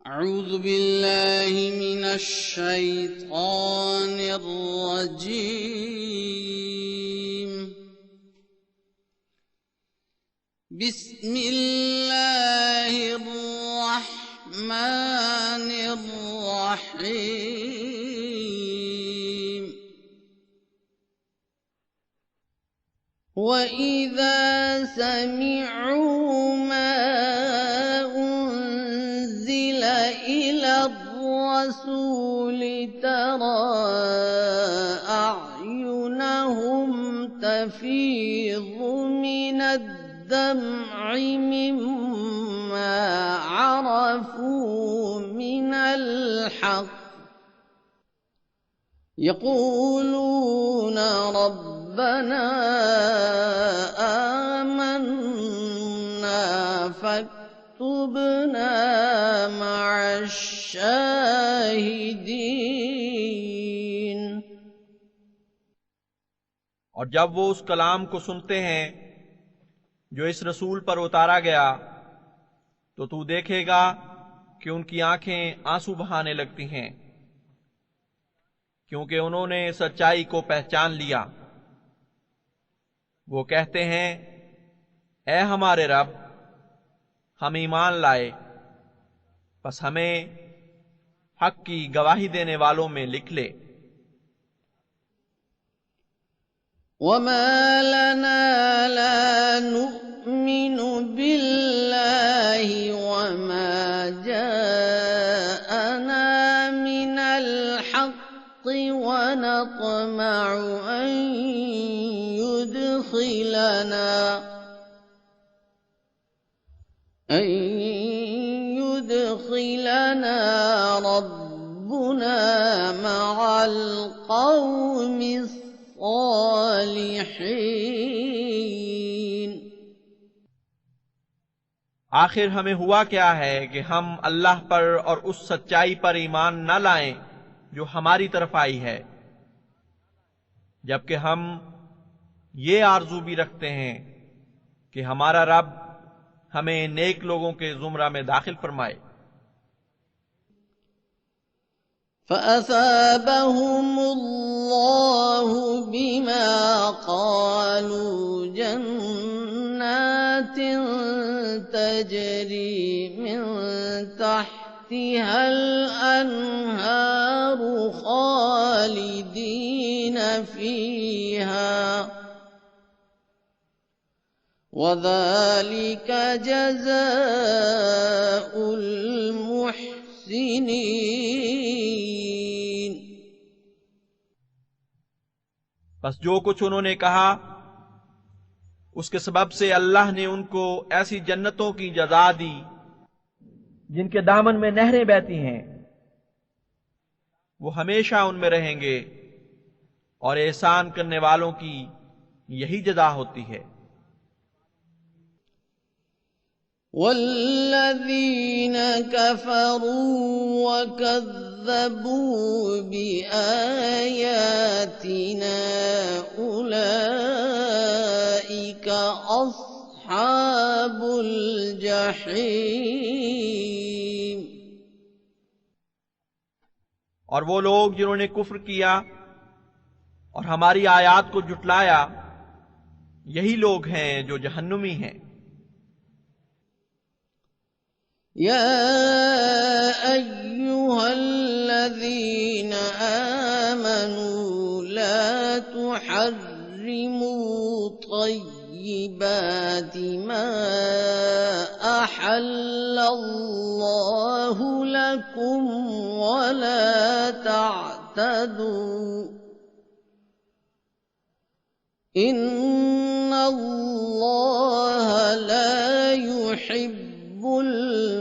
أعوذ بالله من الشيطان الرجيم بسم الله الرحمن الرحيم وإذا سمعوا ما أنزل إلى الرسول ترى أعينهم تفيض من الدمع مما عرفوا من الحق يقولون ربنا آمنا فاكتبنا مع الشاهدين। और जब वो उस कलाम को सुनते हैं जो इस रसूल पर उतारा गया तो तू देखेगा कि उनकी आंखें आंसू बहाने लगती हैं, क्योंकि उन्होंने सच्चाई को पहचान लिया। वो कहते हैं, ऐ हमारे रब, हम ईमान लाए, बस हमें हक की गवाही देने वालों में लिख ले। वमा लना ला नुमिनु बिल्लाहि वमा जाअना मिनल हक़्क़ि वनतमउ अन युदखिलना रब्बुना मअल क़ौमिस सालिहीन। आखिर हमें हुआ क्या है कि हम अल्लाह पर और उस सच्चाई पर ईमान न लाएं जो हमारी तरफ आई है, जबकि हम ये आरजू भी रखते हैं कि हमारा रब हमें नेक लोगों के जुमरा में दाखिल फरमाए। फ़असाबहुमुल्लाहु बिमा क़ालू जन्नातिन तजरी मिन तहतिहल अन्हारु ख़ालिदीन फ़ीहा वज़ालिक जज़ाउल मुहसिनीन। बस जो कुछ उन्होंने कहा उसके सबब से अल्लाह ने उनको ऐसी जन्नतों की जज़ा दी जिनके दामन में नहरें बहती हैं। वो हमेशा उनमें रहेंगे और एहसान करने वालों की यही जज़ा होती है। वल्लज़ीन कफ़रू वकज़्ज़बू बिआयातिना उलाइका अस्हाबुल जहीम। और वो लोग जिन्होंने कुफ्र किया और हमारी आयात को जुटलाया, यही लोग हैं जो जहन्नुमी हैं। या अय्युहल्लज़ीना आमनू ला तुहर्रिमू तय्यिबाति मा अहल्लल्लाहु लकुम वला तअतदू इन्नल्लाह ला युहिब्बुल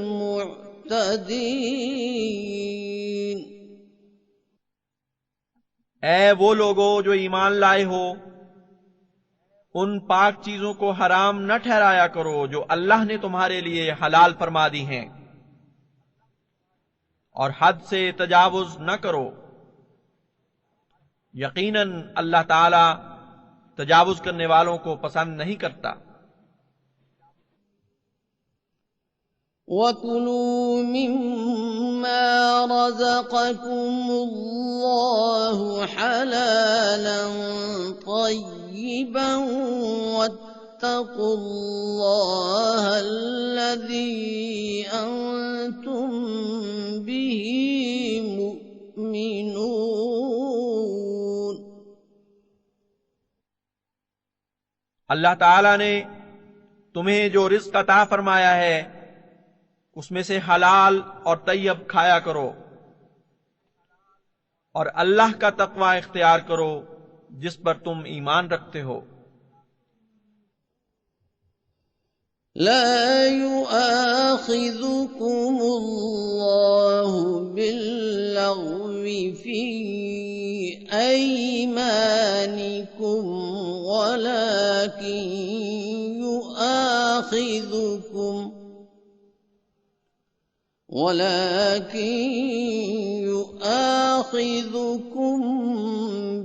मुअ्तदीन। ऐ वो लोगो जो ईमान लाए हो, उन पाक चीजों को हराम न ठहराया करो जो अल्लाह ने तुम्हारे लिए हलाल फरमा दी हैं, और हद से तजावुज न करो। यकीनन अल्लाह ताला तजावुज करने वालों को पसंद नहीं करता। वकुलू मिम्मा مما رزقكم الله حلالا طيبا واتقوا الله الذي أنتم به مؤمنون। अल्लाह ताला ने तुम्हें जो रिज्क अता फरमाया है उसमें से हलाल और तैयब खाया करो और अल्लाह का तकवा इख्तियार करो जिस पर तुम ईमान रखते हो। ला युआखिज़ुकुम अल्लाहु बिल्लग़्वी फ़ी अयमानिकुम वलाकिन युआखिज़ुकुम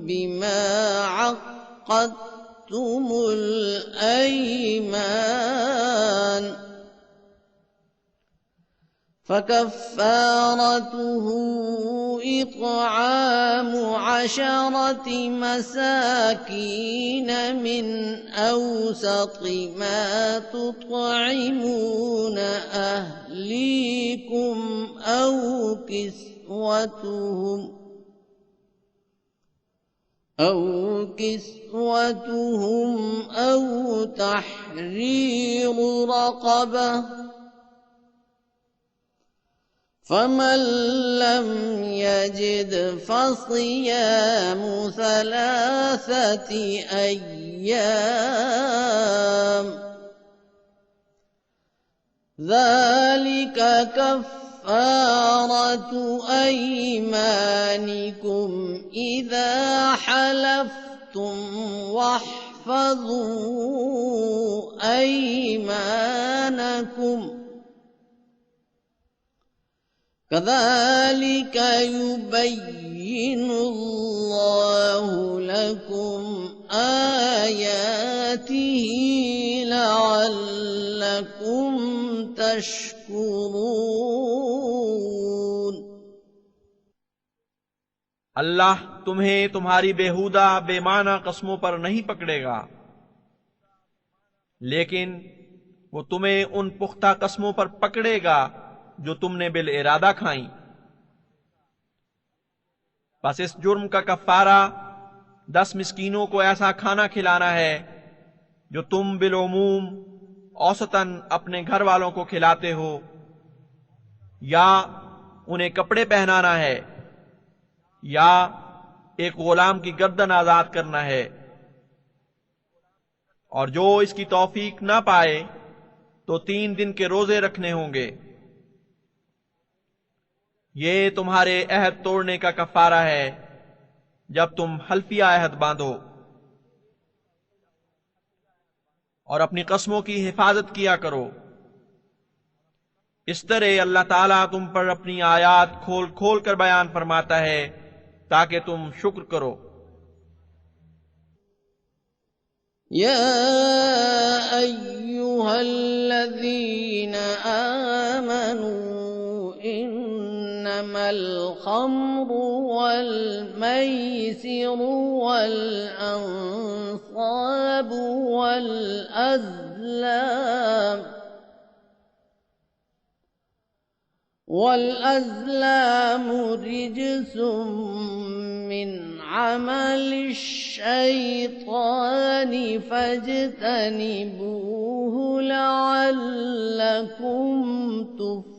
बिमा अक़्क़दतुमुल अयमान فكفارته إطعام 10 مساكين من أوسط ما تطعمون أهليكم أو كسوتهم أو تحرير رقبة، فمن لم يجد فصيام 3 أيام، ذلك كفارة أيمانكم إذا حلفتم واحفظوا أيمانكم، كذلك يبين الله لكم آياته لعلكم تشكرون। अल्लाह तुम्हें तुम्हारी बेहुदा बेमाना कस्मों पर नहीं पकड़ेगा, लेकिन वो तुम्हें उन पुख्ता कस्मों पर पकड़ेगा जो तुमने बिल इरादा खाई। बस इस जुर्म का कफ्फारा 10 मिस्कीनों को ऐसा खाना खिलाना है जो तुम बिलउमूम औसतन अपने घर वालों को खिलाते हो, या उन्हें कपड़े पहनाना है, या एक गुलाम की गर्दन आजाद करना है। और जो इसकी तौफीक ना पाए तो 3 दिन के रोजे रखने होंगे। ये तुम्हारे अहद तोड़ने का कफारा है जब तुम हल्फिया अहद बांधो, और अपनी कस्मों की हिफाजत किया करो। इस तरह अल्लाह ताला तुम पर अपनी आयात खोल खोल कर बयान फरमाता है ताकि तुम शुक्र करो। या अय्युहल्लज़ीन आमनू इन्नमल खम्रु वल मैसिरु वल अंसाबु वल अज़लाम रिजसुम मिन अमलिश शैतानि फज्तनिबूहु लअल्लकुम तुफ्लिहून।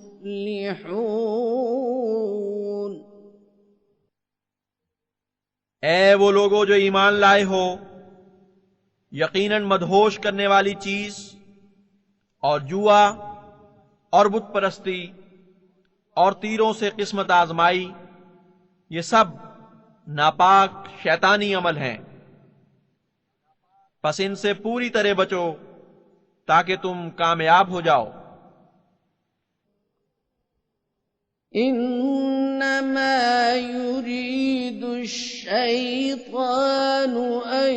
ऐ वो लोगो जो ईमान लाए हो, यकीनन मदहोश करने वाली चीज और जुआ और बुत परस्ती और तीरों से किस्मत आजमाई, ये सब नापाक शैतानी अमल हैं। बस इनसे पूरी तरह बचो ताकि तुम कामयाब हो जाओ। इन्नमा युरीदु शैतानु अन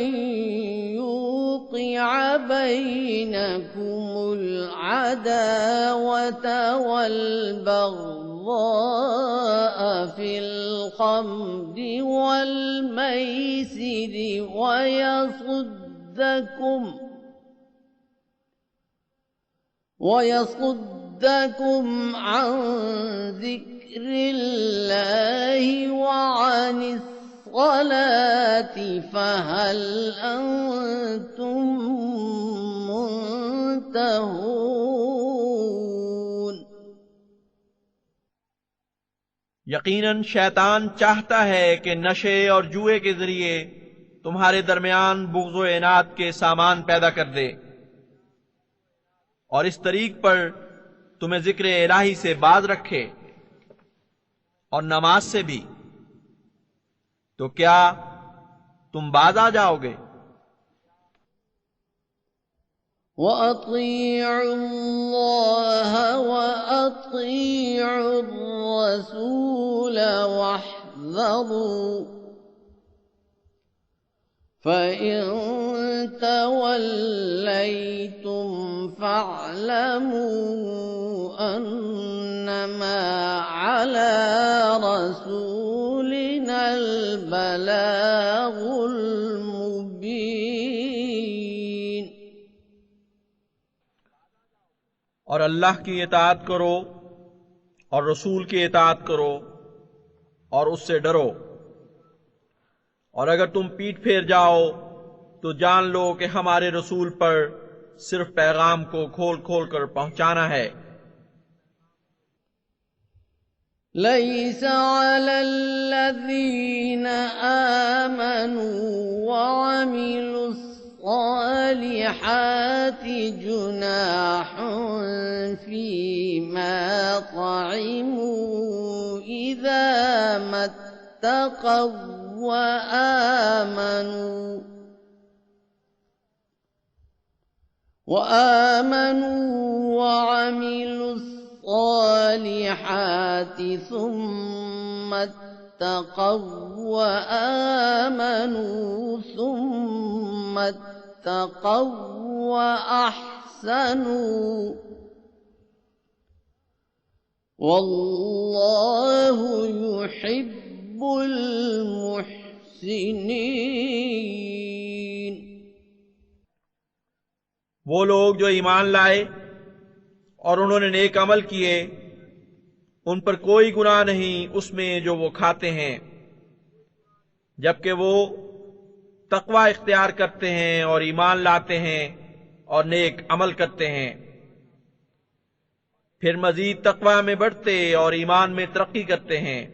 युक़िअ बैनकुमुल अदावत वल बग़्ज़ाअ في الخمر والميسر ويصدكم عن ذكر الله وعن الصلاة فهل أنتم منتهون। यकीनन शैतान चाहता है कि नशे और जुए के जरिए तुम्हारे दरमियान बुग़्ज़ व इनाद के सामान पैदा कर दे और इस तरीक पर तुम्हें जिक्र इलाही से बाज रखे और नमाज से भी, तो क्या तुम बाज आ जाओगे। وأطيعوا الله وأطيعوا الرسول واحذروا فإن توليتم فاعلموا أنما على رسولنا البلاغ المبين। और अल्लाह की इताअत करो और रसूल की इताअत करो और उससे डरो, और अगर तुम पीठ फेर जाओ तो जान लो कि हमारे रसूल पर सिर्फ पैगाम को खोल खोल कर पहुंचाना है। ليس على الذين آمنوا وعملوا الصالحات جناح فيما طعموا إذا ما اتقوا وآمنوا وعملوا الصالحات ثم اتقوا وآمنوا ثم اتقوا وأحسنوا والله يحب المحسنين। वो लोग जो ईमान लाए और उन्होंने नेक अमल किए, उन पर कोई गुनाह नहीं उसमें जो वो खाते हैं, जबकि वो तकवा इख्तियार करते हैं और ईमान लाते हैं और नेक अमल करते हैं, फिर मजीद तकवा में बढ़ते और ईमान में तरक्की करते हैं,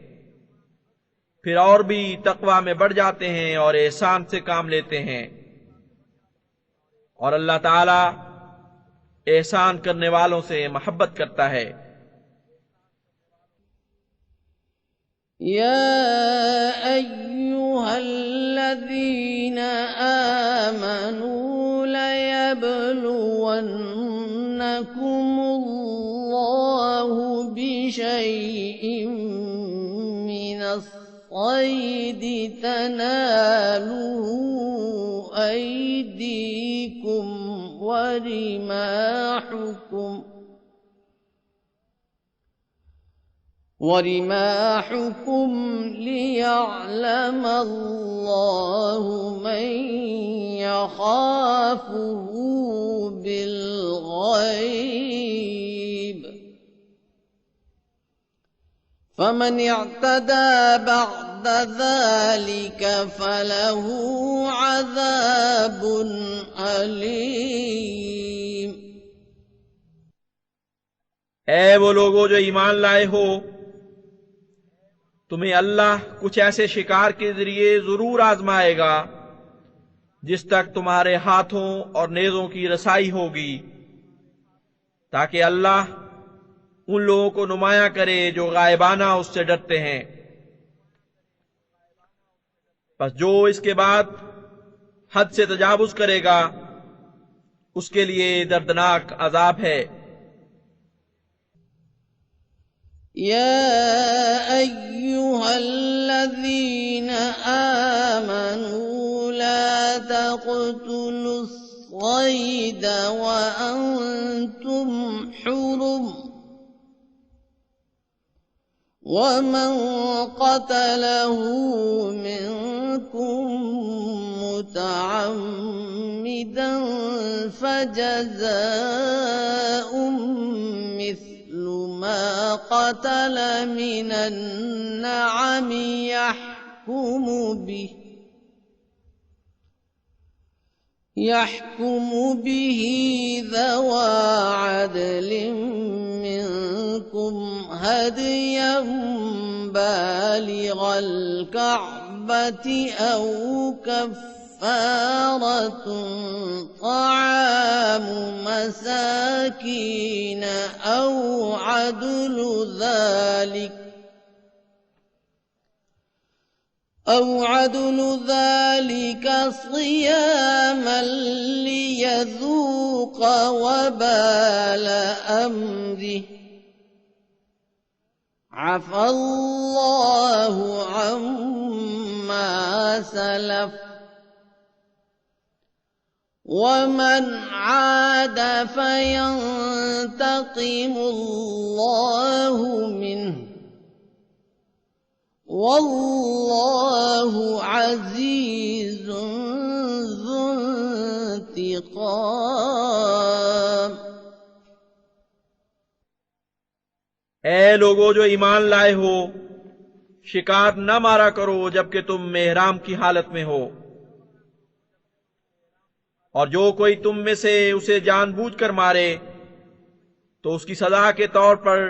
फिर और भी तकवा में बढ़ जाते हैं और एहसान से काम लेते हैं, और अल्लाह ताला एहसान करने वालों से मोहब्बत करता है। या अय्युहल्लज़ीना आमनू लयब्लुवन्नकुमुल्लाहु बिशैइन मिनस्सैद तनालुहु أيديكم ورماحكم ليعلم الله من يخافه بالغيب فمن اعتدى بعد ذلك فله عذاب अलीम। ऐ वो लोगो जो ईमान लाए हो, तुम्हें अल्लाह कुछ ऐसे शिकार के जरिए जरूर आजमाएगा जिस तक तुम्हारे हाथों और नेजों की रसाई होगी, ताकि अल्लाह उन लोगों को नुमाया करे जो गायबाना उससे डरते हैं। बस जो इसके बाद हद से तजावुज करेगा उसके लिए दर्दनाक अजाब है। या अय्युहल्लज़ीना आमनू ला तक़्तुलुस्सैद व अंतुम हुरुम ومن قتله منكم متعمدا فجزاء مثل ما قتل من النعم يحكم به ذوى عدل منكم هديا بالغ الكعبة أو كفارة طعام مساكين أو عدل ذلك صياما ليذوق وبال أمره عفى الله عما سلف ومن عاد فينتقم الله منه والله عزيز ذو انتقام। ए लोगो जो ईमान लाए हो, शिकार न मारा करो जबकि तुम मेहराम की हालत में हो, और जो कोई तुम में से उसे जानबूझकर मारे तो उसकी सजा के तौर पर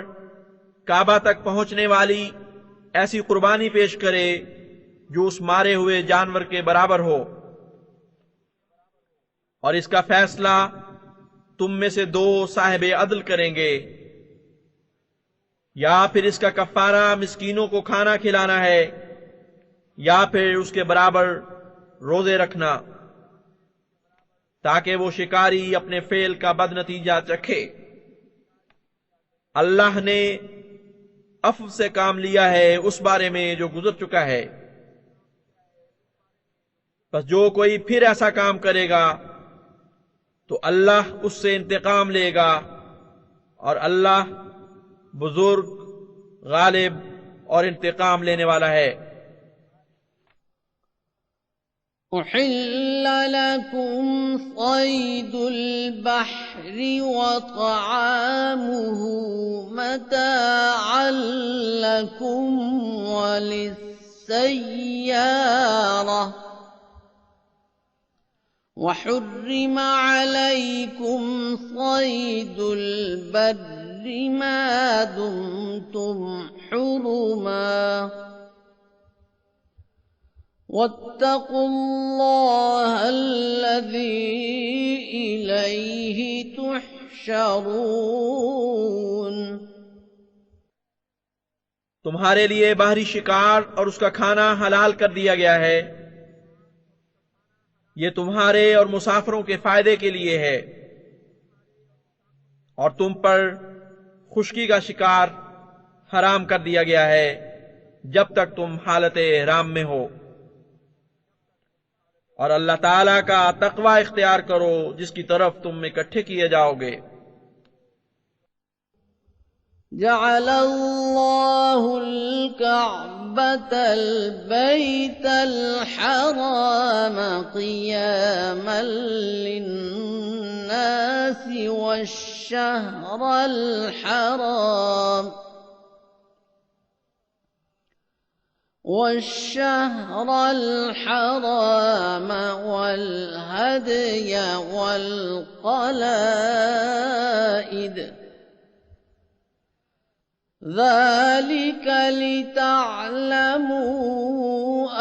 काबा तक पहुंचने वाली ऐसी कुर्बानी पेश करे जो उस मारे हुए जानवर के बराबर हो, और इसका फैसला तुम में से दो साहिब अदल करेंगे, या फिर इसका कफ्फारा मिस्कीनों को खाना खिलाना है या फिर उसके बराबर रोजे रखना, ताकि वो शिकारी अपने फेल का बदनतीजा चखे। अल्लाह ने अफ़्व से काम लिया है उस बारे में जो गुजर चुका है। बस जो कोई फिर ऐसा काम करेगा तो अल्लाह उससे इंतकाम लेगा, और अल्लाह बुजुर्ग, गालिब और इंतकाम लेने वाला है। उहिल्ल लकुम सैदुल बहरि व तआमुहु मताअन लकुम व लिस्सय्यारह वहुर्रिम अलैकुम सैदुल बर्रि मा दुमतुम हुरुमा वत्तकुल्लाह अल्लज़ी इलैहि तुहशरून। तुम्हारे लिए बाहरी शिकार और उसका खाना हलाल कर दिया गया है। ये तुम्हारे और मुसाफिरों के फायदे के लिए है, और तुम पर खुश्की का शिकार हराम कर दिया गया है जब तक तुम हालत इहराम में हो। और अल्लाह ताला का तकवा इख्तियार करो जिसकी तरफ तुम इकट्ठे किए जाओगे। जअलल्लाहुल कअबतल बैतल हराम क़ियामन लिन्नासि वश्शहरल हराम والهدي والقلائد ذلك لتعلموا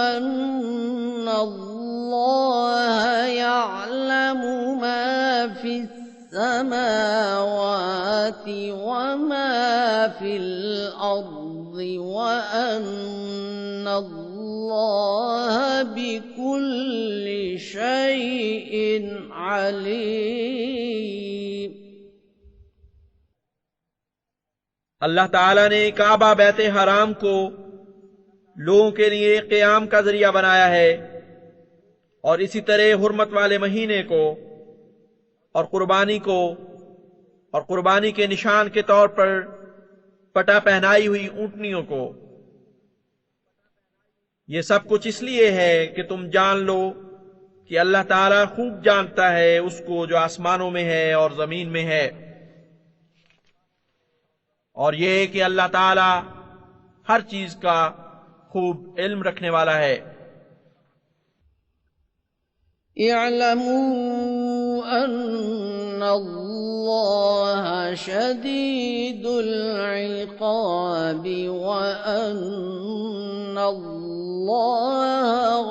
أن الله يعلم ما في السماوات وما في الأرض وأن الله بكل شيء عليم। अल्लाह ताला ने काबा बैते हराम को लोगों के लिए क़याम का जरिया बनाया है, और इसी तरह हुर्मत वाले महीने को और कुर्बानी के निशान के तौर पर पटा पहनाई हुई ऊंटनियों को। ये सब कुछ इसलिए है कि तुम जान लो कि अल्लाह ताला खूब जानता है उसको जो आसमानों में है और जमीन में है, और ये कि अल्लाह ताला हर चीज का खूब इल्म रखने वाला है। इअलमू अन्नल्लाह शदीदुल इक़ाबि व अन्नल्लाह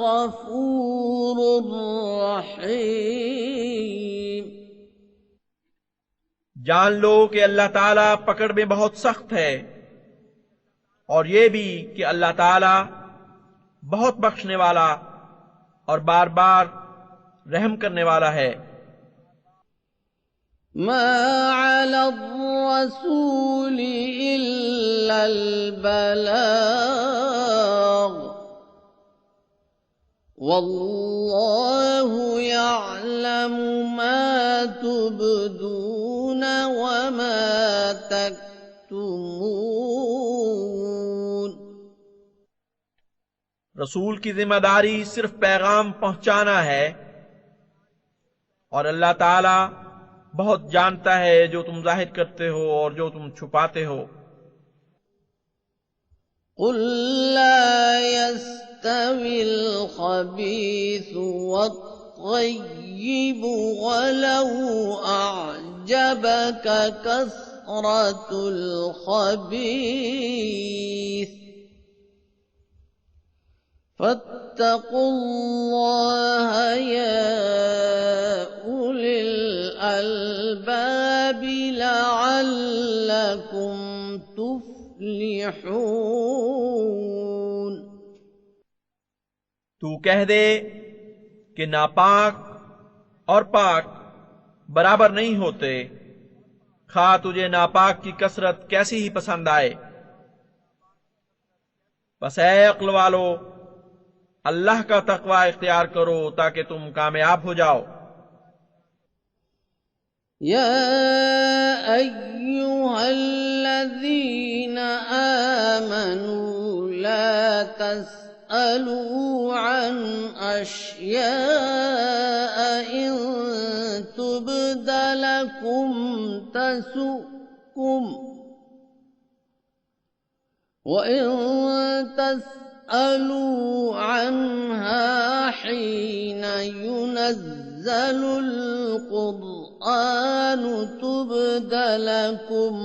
गफूरुर रहीम। जान लो कि अल्लाह ताला पकड़ में बहुत सख्त है, और ये भी कि अल्लाह ताला बहुत बख्शने वाला और बार बार रहम करने वाला है। मा अलर रसूल इल्लल बलाग वल्लाहु यअलमु मा तुबदून व मा तक्तुमून। रसूल की जिम्मेदारी सिर्फ पैगाम पहुंचाना है, और अल्लाह ताला बहुत जानता है जो तुम जाहिर करते हो और जो तुम छुपाते हो। कुल ला यस्तविल खबीसु वत्तय्यिबु वलौ अअजबक कसरतुल खबीस फत्तकुल्लाह या उलिल अलबाब लअल्लकुम तुफ्लिहून। तू कह दे कि नापाक और पाक बराबर नहीं होते, खा तुझे नापाक की कसरत कैसी ही पसंद आए। बस ऐ अक्ल वालो, अल्लाह का तकवा इख्तियार करो ताकि तुम कामयाब हो जाओ। या अय्युहल्लज़ीना आमनू ला तस्अलू अन अश्याअ इन तुबद लकुम तसुकुम व इन तस्अलू अन्हा हीन युनज़्ज़लुल क़ुरआन तुबद लकुम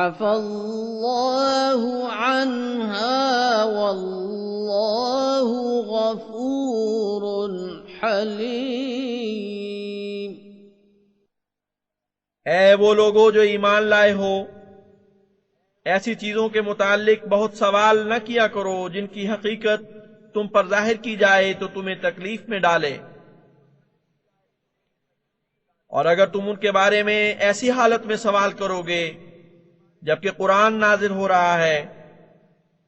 अफ़ल्लाहु अन्हा वल्लाहु गफ़ूरुन हलीम। ऐ वो लोगो जो ईमान लाए हो, ऐसी चीजों के मुतालिक बहुत सवाल न किया करो जिनकी हकीकत तुम पर जाहिर की जाए तो तुम्हें तकलीफ में डाले। और अगर तुम उनके बारे में ऐसी हालत में सवाल करोगे जबकि कुरान नाजिल हो रहा है,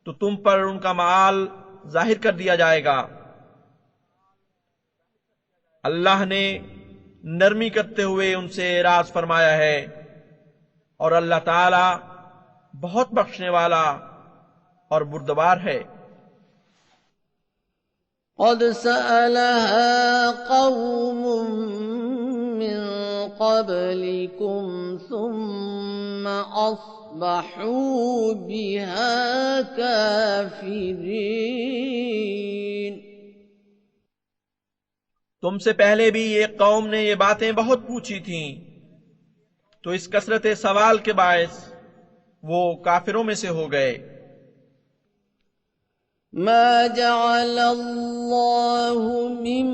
तो तुम पर उनका माल जाहिर कर दिया जाएगा। अल्लाह ने नरमी करते हुए उनसे राज फरमाया है, और अल्लाह ताला बहुत बख्शने वाला और बुर्दबार है। क़द सअलहा क़ौमुम मिन क़ब्लिकुम सुम्मा अस्बहू बिहा काफ़िरीन। तुमसे पहले भी एक कौम ने ये बातें बहुत पूछी थीं, तो इस कसरत सवाल के बायस वो काफिरों में से हो गए। मा जअलल्लाहु मिन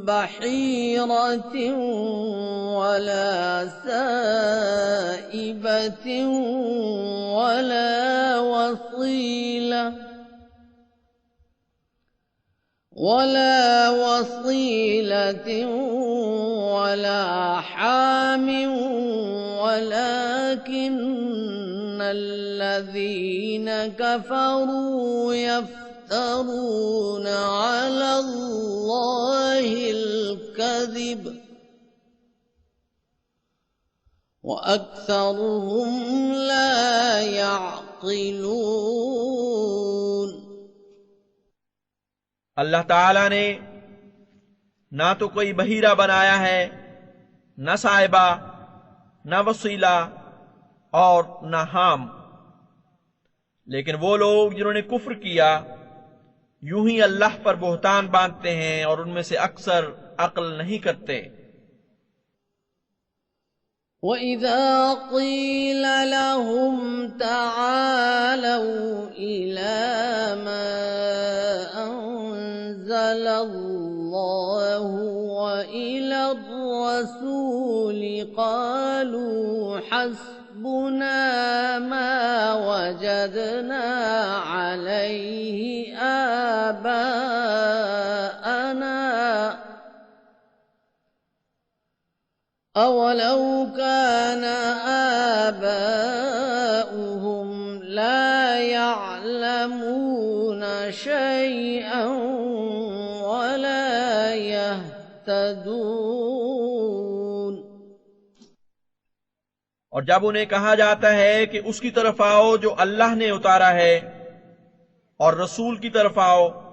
बहीरतिन वला साइबतिन वला वसीलतिन वला हामिन वलाकिन्नल्लज़ीन कफ़रू यफ्तरून अलल्लाहिल कज़िब وأكثرهم لا يعقلون। अल्लाह ताला ने ना तो कोई बहीरा बनाया है, न साहिबा, न वसीला और न हाम, लेकिन वो लोग जिन्होंने कुफ्र किया यूं ही अल्लाह पर बोहतान बांधते हैं और उनमें से अक्सर अक्ल नहीं करते। وإذا قيل لهم تعالوا إلى ما أنزل الله وإلى الرسول قالوا حسبنا ما وجدنا عليه آباءنا أولو كان آباؤهم لا يعلمون شيئا ولا يهتدون। और जब उन्हें कहा जाता है कि उसकी तरफ आओ जो अल्लाह ने उतारा है और रसूल की तरफ आओ,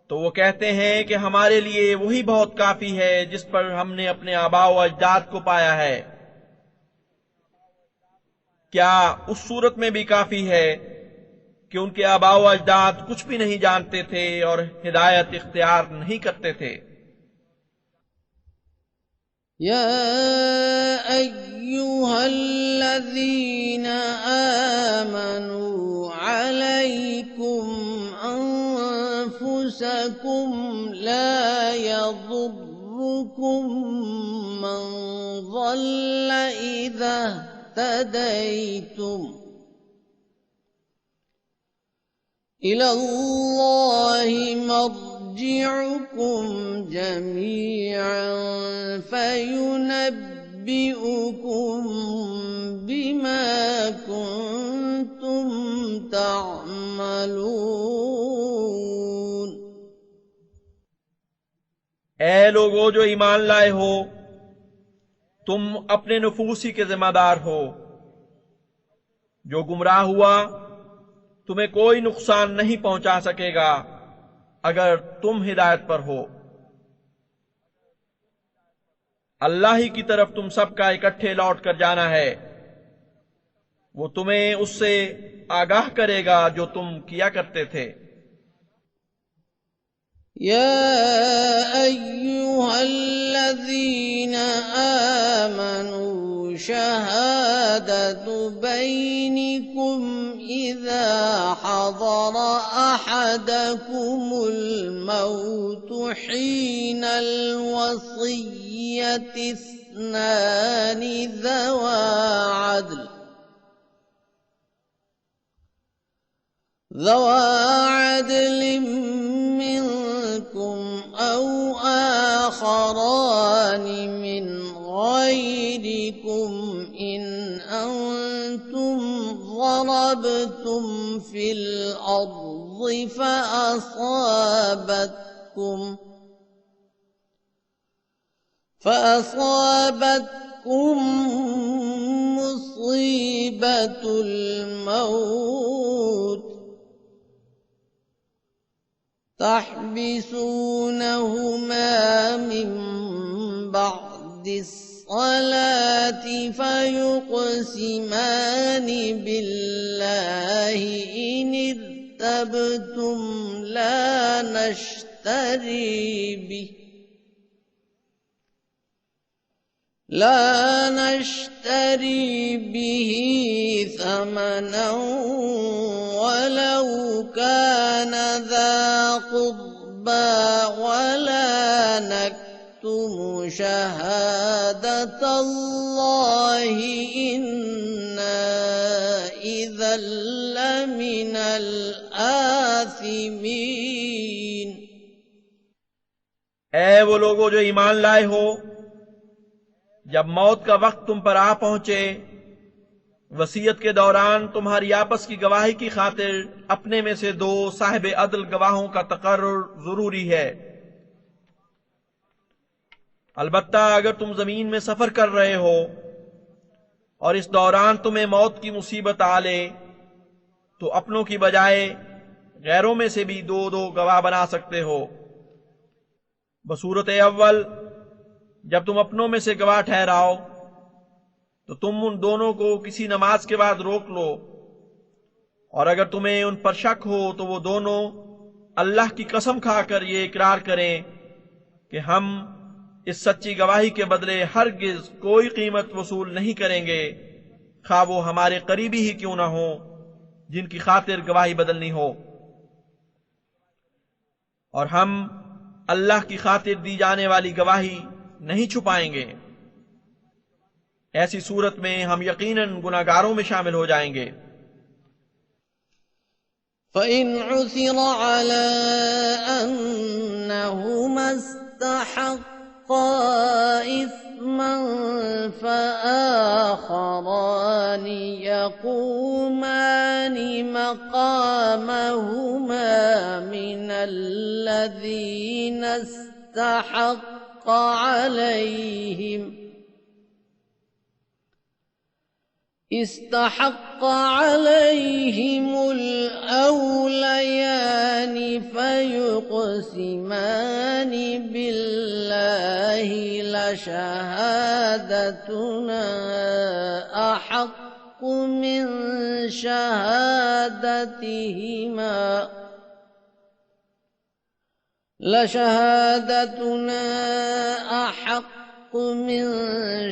तो वो कहते हैं कि हमारे लिए वही बहुत काफी है जिस पर हमने अपने आबाओ अजदाद को पाया है। क्या उस सूरत में भी काफी है कि उनके आबाओ अजदाद कुछ भी नहीं जानते थे और हिदायत इख्तियार नहीं करते थे। या अय्युहल्लज़ीन आमनू अलैकुम أنفسكم لا يضركم من ضل إذا اهتديتم إلى الله مرجعكم جميعا فينبئكم بما كنتم تعملون। ऐ लोगो जो ईमान लाए हो, तुम अपने नफूसी के जिम्मेदार हो। जो गुमराह हुआ तुम्हें कोई नुकसान नहीं पहुंचा सकेगा अगर तुम हिदायत पर हो। अल्लाह ही की तरफ तुम सबका इकट्ठे लौट कर जाना है, वो तुम्हें उससे आगाह करेगा जो तुम किया करते थे। يا أيها الذين آمنوا شهادة بينكم إذا حضر أحدكم الموت حين الوصية اثنان ذوى عدل منكم أو آخران من غيركم إن أنتم ضربتم في الأرض فأصابتكم مصيبة الموت تحبسونهما من بعد الصلاة فيقسمان بالله إن ارتبتم لا نشتري به ثمنا ولو كان ذا قربى ولا نكتم شهادة الله إنا إذا لمن الآثمين। ऐ वो लोगो जो ईमान लाए हो, जब मौत का वक्त तुम पर आ पहुंचे, वसीयत के दौरान तुम्हारी आपस की गवाही की खातिर अपने में से दो साहिब अदल गवाहों का तकर्रुर जरूरी है। अलबत्ता अगर तुम जमीन में सफर कर रहे हो और इस दौरान तुम्हें मौत की मुसीबत आ ले तो अपनों की बजाय गैरों में से भी दो दो गवाह बना सकते हो। बसूरत अव्वल, जब तुम अपनों में से गवाह ठहराओ तो तुम उन दोनों को किसी नमाज के बाद रोक लो, और अगर तुम्हें उन पर शक हो तो वो दोनों अल्लाह की कसम खाकर ये इकरार करें कि हम इस सच्ची गवाही के बदले हरगिज कोई कीमत वसूल नहीं करेंगे, खा वो हमारे करीबी ही क्यों ना हो जिनकी खातिर गवाही बदलनी हो। और हम अल्लाह की खातिर दी जाने वाली गवाही नहीं छुपाएंगे। ऐसी सूरत में हम यकीनन गुनाहगारों में शामिल हो जाएंगे। فإن عثر على أنهما استحقا إثما فآخران يقومان مقامهما من الذين استحق عليهم الأوليان فيقسمان بالله لشهادتنا أحق من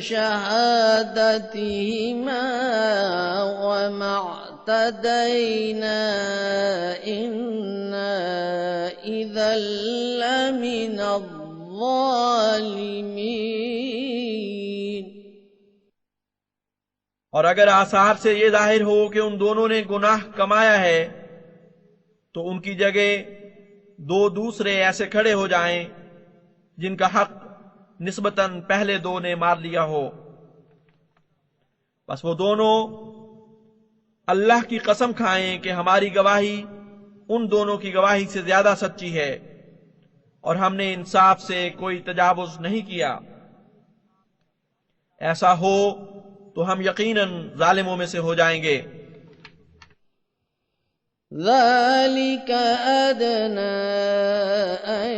شهادتهما وما اعتدينا إنا إذا لمن الظالمين। और अगर आसार से ये जाहिर हो कि उन दोनों ने गुनाह कमाया है तो उनकी जगह दो दूसरे ऐसे खड़े हो जाएं जिनका हक निस्बतन पहले दो ने मार लिया हो। बस वो दोनों अल्लाह की कसम खाएं कि हमारी गवाही उन दोनों की गवाही से ज्यादा सच्ची है और हमने इंसाफ से कोई तजावुज नहीं किया। ऐसा हो तो हम यकीनन जालिमों में से हो जाएंगे। ذلك أدنى أن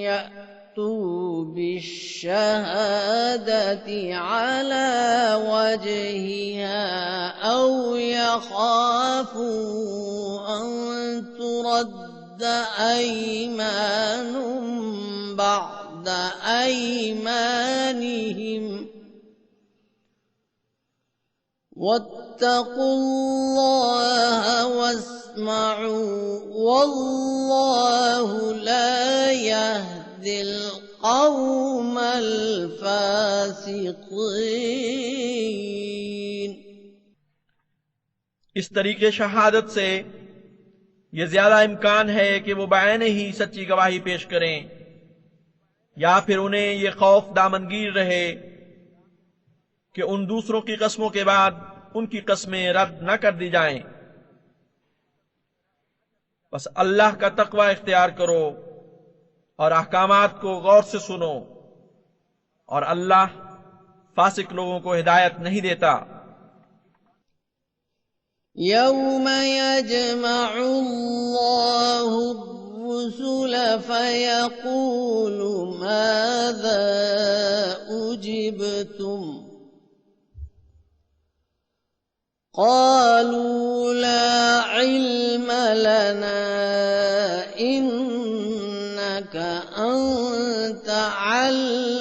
يأتوا بالشهادة على وجهها أو يخافوا أن ترد أيمان بعد أيمانهم واتقوا الله واسمعوا والله لا يهدي القوم الفاسقين। इस तरीके शहादत से यह ज्यादा इम्कान है कि वो बयान ही सच्ची गवाही पेश करें, या फिर उन्हें यह खौफ दामनगीर रहे कि उन दूसरों की कस्मों के बाद उनकी कस्में रद्द न कर दी जाएं। बस अल्लाह का तकवा इख्तियार करो और अहकामात को गौर से सुनो, और अल्लाह फासिक लोगों को हिदायत नहीं देता। यौम यजमउल्लाहु الرسل فيقول ماذا أجبتم قالوا لا علم لنا إنك أنت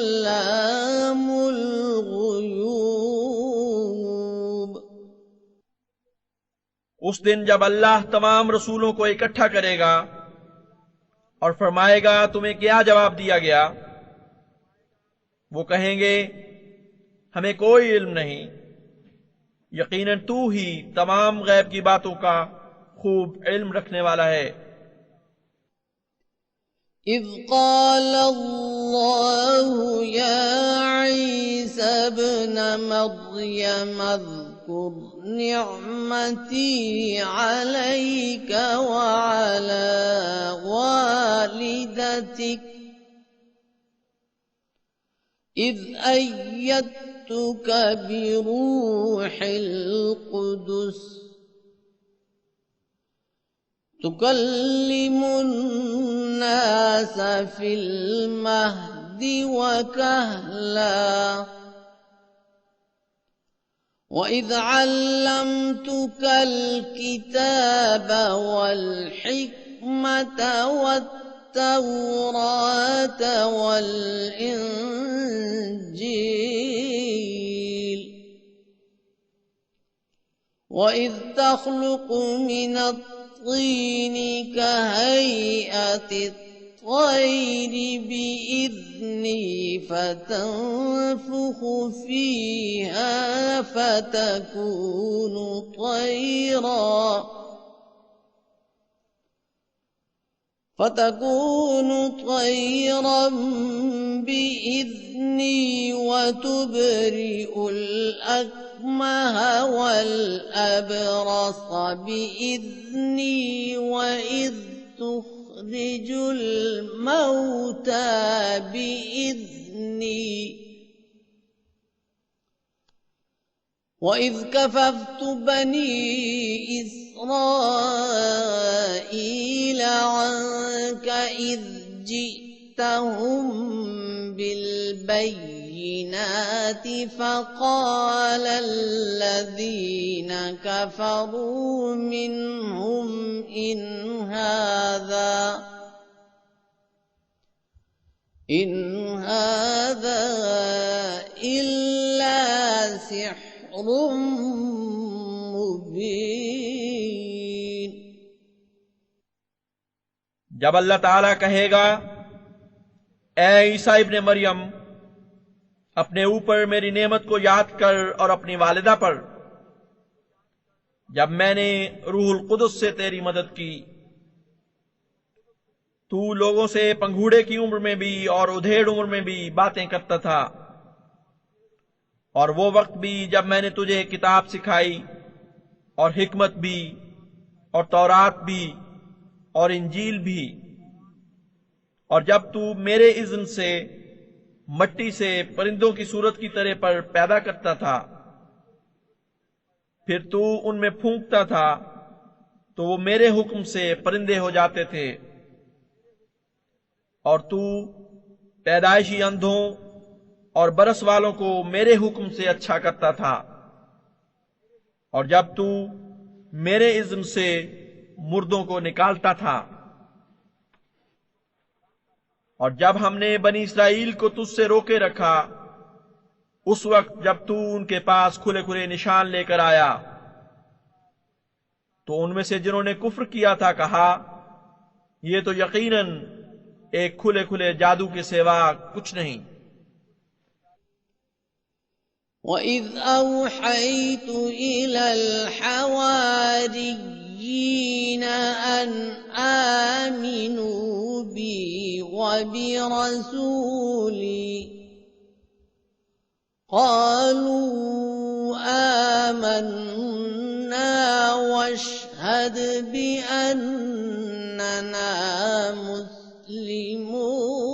علام الغيوب। उस दिन जब अल्लाह तमाम रसूलों को इकट्ठा करेगा और फरमाएगा तुम्हें क्या जवाब दिया गया, वो कहेंगे हमें कोई इल्म नहीं, यकीनन तू ही तमाम गैब की बातों का खूब इल्म रखने वाला है। इज़ क़ाल अल्लाहु या ईसा इब्न मर्यम अज़्कुर निअमती अलैका व अला वालिदतिक إذ أيدتك بروح القدس تكلم الناس في المهد وكهلا وإذ علمتك الكتاب والحكمة والتوراة والإنجيل وإذ تخلق من الطين كهيئة الطير بإذني فتنفخ فيها فتكون طيرا بإذني وتبرئ الأكمه والأبرص بإذني وإذ تخرج الموتى بإذني وإذ كففت بني إسرائيل عنك إذ جئتهم بالبينات فقال الذين كفروا منهم إن هذا إلا سحر مبين। जब अल्लाह ताला कहेगा, ऐ ईसा इब्ने मरियम, अपने ऊपर मेरी नेमत को याद कर और अपनी वालिदा पर, जब मैंने रूहुल कुदस से तेरी मदद की। तू लोगों से पंघूड़े की उम्र में भी और उधेड़ उम्र में भी बातें करता था, और वो वक्त भी जब मैंने तुझे किताब सिखाई और हिकमत भी और तौरात भी और इंजील भी, और जब तू मेरे इज़्न से मट्टी से परिंदों की सूरत की तरह पर पैदा करता था, फिर तू उनमें फूंकता था तो वो मेरे हुक्म से परिंदे हो जाते थे, और तू पैदाइशी अंधों और बरस वालों को मेरे हुक्म से अच्छा करता था, और जब तू मेरे इज़्न से मुर्दों को निकालता था, और जब हमने बनी इस्राएल को तुझसे रोके रखा, उस वक्त जब तू उनके पास खुले खुले निशान लेकर आया, तो उनमें से जिन्होंने कुफ्र किया था कहा, ये तो यकीनन एक खुले खुले जादू के सिवा कुछ नहीं। وَإِذْ أَوْحَيْتُ إِلَى الْحَوَارِيِّينَ أَنْ آمِنُوا بِي وَبِرَسُولِي قَالُوا آمَنَّا وَاشْهَدْ بِأَنَّنَا مسلمون।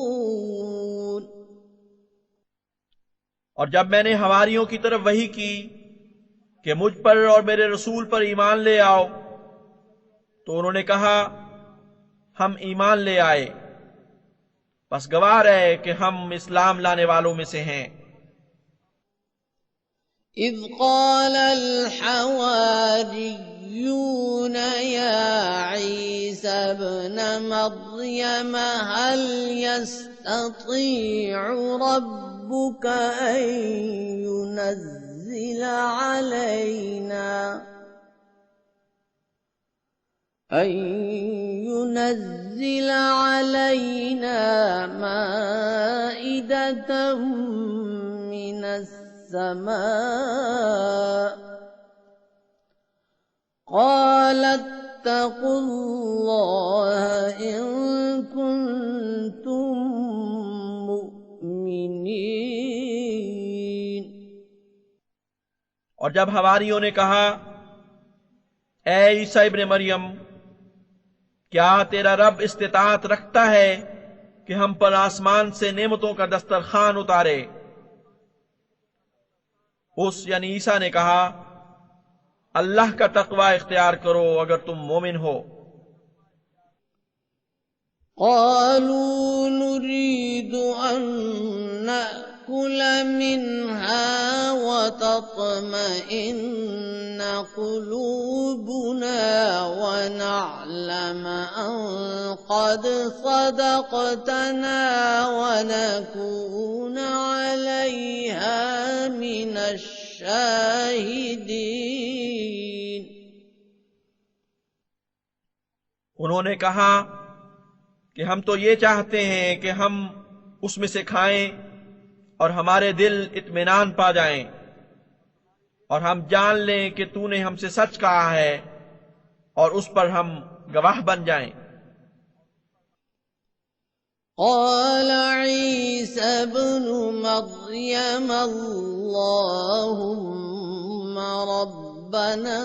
और जब मैंने हवारियों की तरफ वही की कि मुझ पर और मेरे रसूल पर ईमान ले आओ, तो उन्होंने कहा, हम ईमान ले आए, बस गवाह रहे कि हम इस्लाम लाने वालों में से हैं। إذ قال الحواريون يا عيسى ابن مريم هل يستطيع ربك أن ينزل علينا مائدة من السماء قال اتقوا الله إن كنتم مؤمنين। और जब हवारियों ने कहा, ऐ ईसा इब्ने मरियम, क्या तेरा रब इस्तिताअत रखता है कि हम पर आसमान से नेमतों का दस्तरखान उतारे? उस यानी ईसा ने कहा, अल्लाह का तकवा इख्तियार करो अगर तुम मोमिन हो। قالوا نريد أن نأكل منها وتطمئن قلوبنا ونعلم أن قد صدقتنا ونكون عليها من الشاهدين। उन्होंने कहा कि हम तो ये चाहते हैं कि हम उसमें से खाएं और हमारे दिल इत्मीनान पा जाएं और हम जान लें कि तूने हमसे सच कहा है और उस पर हम गवाह बन जाएं। قال عيسى ابن مريم اللهم ربنا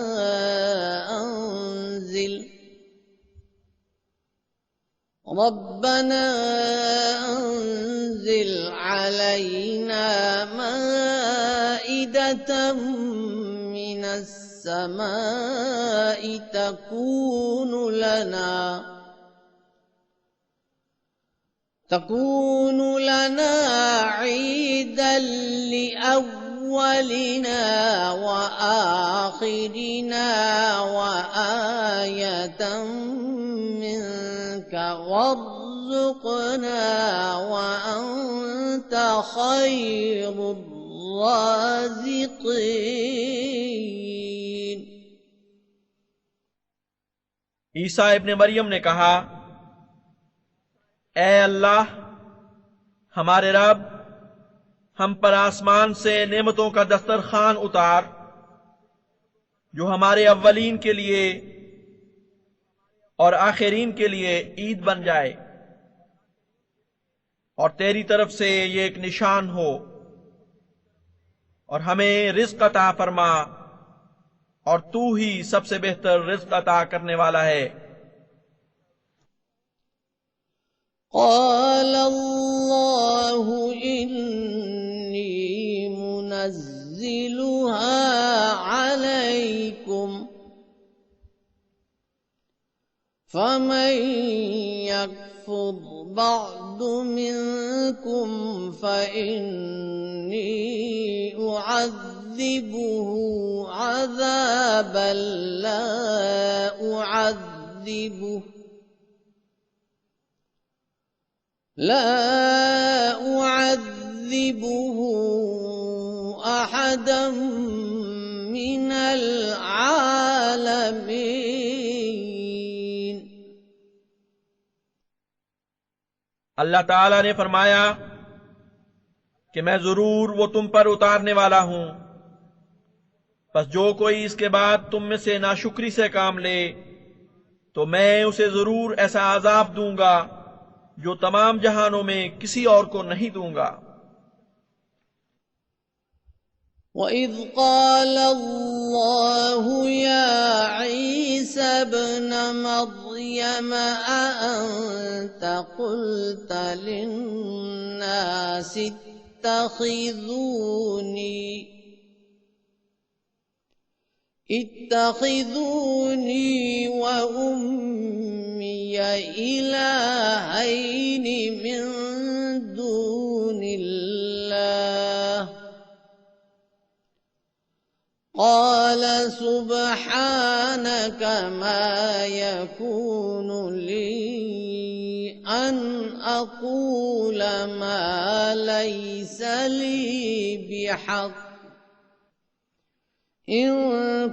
أنزل علينا مائدة من السماء تكون لنا عيدا لأولنا وآخرنا وآية منك وارزقنا وأنت خير الرازقين। ईसा इब्ने मरियम ने कहा, ए अल्लाह हमारे रब, हम पर आसमान से नेमतों का दस्तरखान उतार जो हमारे अव्वलीन के लिए और आखिरीन के लिए ईद बन जाए और तेरी तरफ से ये एक निशान हो और हमें रिज़्क़ अता फरमा और तू ही सबसे बेहतर रिज़्क़ अता करने वाला है। قال الله إني منزلها عليكم فمن يكفر بعد منكم فإني أعذبه عذابا لا أعذبه أحدا من العالمين। अल्लाह ताला ने फरमाया कि मैं जरूर वो तुम पर उतारने वाला हूं, बस जो कोई इसके बाद तुम में से नाशुक्री से काम ले तो मैं उसे जरूर ऐसा आजाब दूंगा जो तमाम जहानों में किसी और को नहीं दूंगा। وَإِذْ قَالَ اللَّهُ يَا عِيسَى ابْنَ مَرْيَمَ أَأَنْتَ قُلْتَ لِلنَّاسِ اتخذوني وأمي إلهين من دون الله قال سبحانك ما يكون لي أن أقول ما ليس لي بحق إن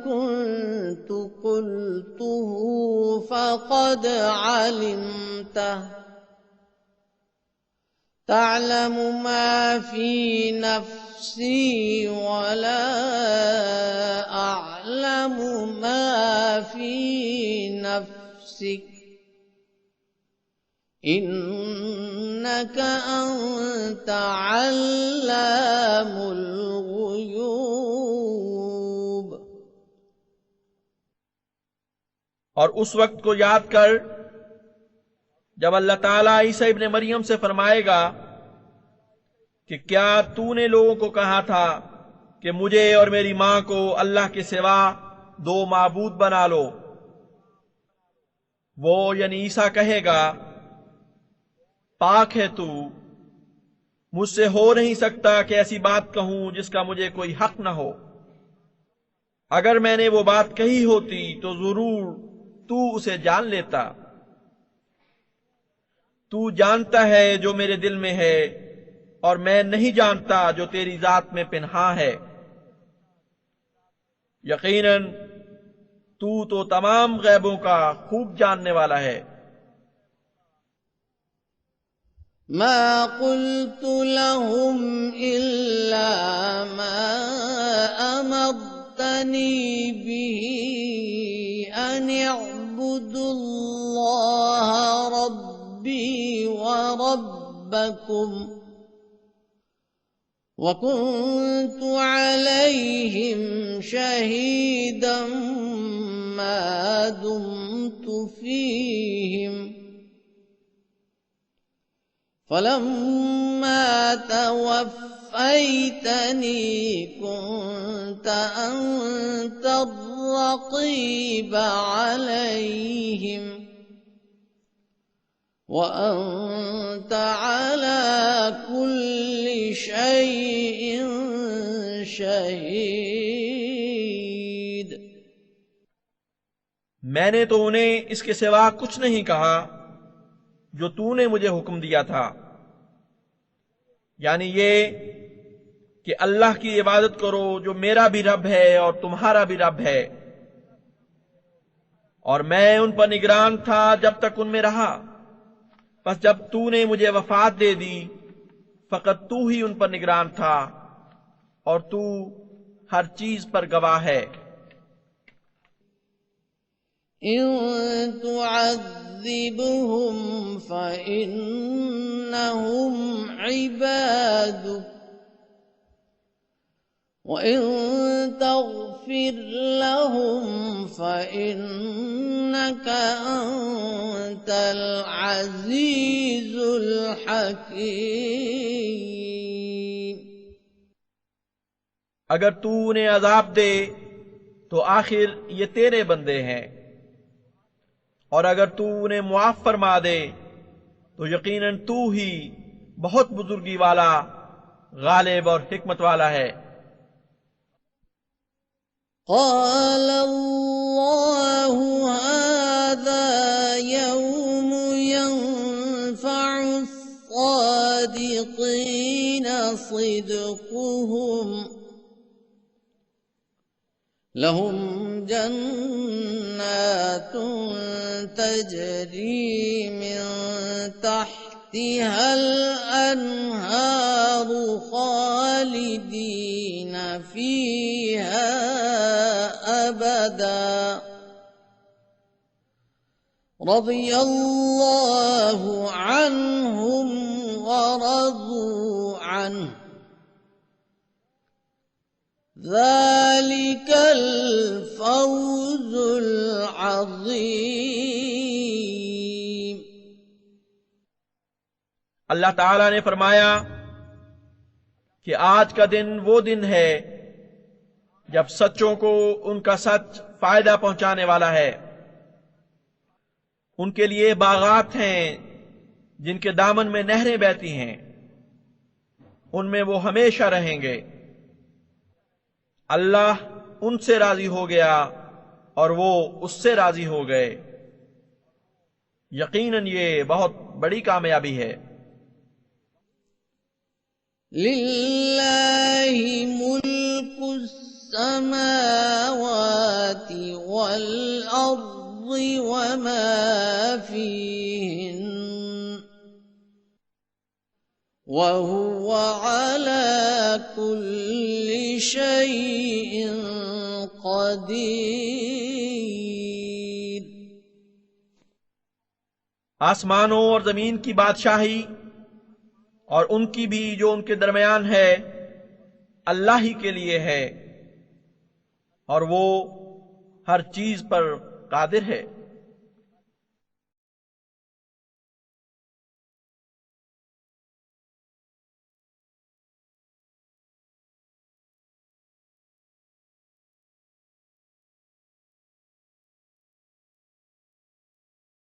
كنت قلته فقد علمته تعلم ما في نفسي ولا أعلم ما في نفسك إنك أنت علام الغيوب। और उस वक्त को याद कर जब अल्लाह ताला ईसा इब्ने मरियम से फरमाएगा कि क्या तूने लोगों को कहा था कि मुझे और मेरी मां को अल्लाह के सिवा दो माबूद बना लो। वो यानी ईसा कहेगा, पाक है तू, मुझसे हो नहीं सकता कि ऐसी बात कहूं जिसका मुझे कोई हक न हो। अगर मैंने वो बात कही होती तो जरूर तू उसे जान लेता। तू जानता है जो मेरे दिल में है, और मैं नहीं जानता जो तेरी जात में पिन्हा है। यकीनन तू तो तमाम गैबों का खूब जानने वाला है। मा क़ुल्तु लहुम इल्ला मा अमरतनी बिही अन अअ्बुदुल्लाह रब्बी व रब्बकुम वकुन्तु अलैहिम शहीदा मा दुम्तु फीहिम फलम्मा तवफ़्फ़यतनी कुन्त अन्त अर्रक़ीब अलैहिम वअन्त अला कुल्लि शैइन शहीद। मैंने तो उन्हें इसके सिवा कुछ नहीं कहा जो तूने मुझे हुक्म दिया था, यानी ये कि अल्लाह की इबादत करो जो मेरा भी रब है और तुम्हारा भी रब है। और मैं उन पर निगरान था जब तक उनमें रहा। बस जब तूने मुझे वफात दे दी, फकत तू ही उन पर निगरान था, और तू हर चीज पर गवाह है। इन तुअज़्ज़िबहुम फ़इन्नहुम इबादुक व इन तग़फ़िर लहुम फ़इन्नका अंतल अज़ीज़ुल हकीम। अगर तू उन्हें अजाब दे तो आखिर ये तेरे बंदे हैं, और अगर तू उन्हें मुआफ फरमा दे तो यकीनन तू ही बहुत बुजुर्गी वाला, गालिब और हिकमत वाला है। क़ाल अल्लाहु हाज़ा यौम यंफ़अु अस्सादिक़ीन सिद्क़ुहुम लहुम जन्नातुन तजरी मिन तहतिहल अन्हारु खालिदीन फीहा अबदा रज़ियल्लाहु अन्हुम व रज़ू अन्हु ज़ालिकल फ़ौज़ुल अज़ीम। अल्लाह ताला ने फरमाया कि आज का दिन वो दिन है जब सच्चों को उनका सच फायदा पहुंचाने वाला है। उनके लिए बागात हैं जिनके दामन में नहरें बहती हैं, उनमें वो हमेशा रहेंगे। अल्लाह उनसे राजी हो गया और वो उससे राजी हो गए। यकीनन ये बहुत बड़ी कामयाबी है। लिल्लाहि मुल्कुस समावाति वल अर्ज़ि वमा फ़ीहिन वहुवा अला कुल्लि शैइन क़दीर। आसमानों और जमीन की बादशाही और उनकी भी जो उनके दरमियान है अल्लाह ही के लिए है, और वो हर चीज पर कादिर है।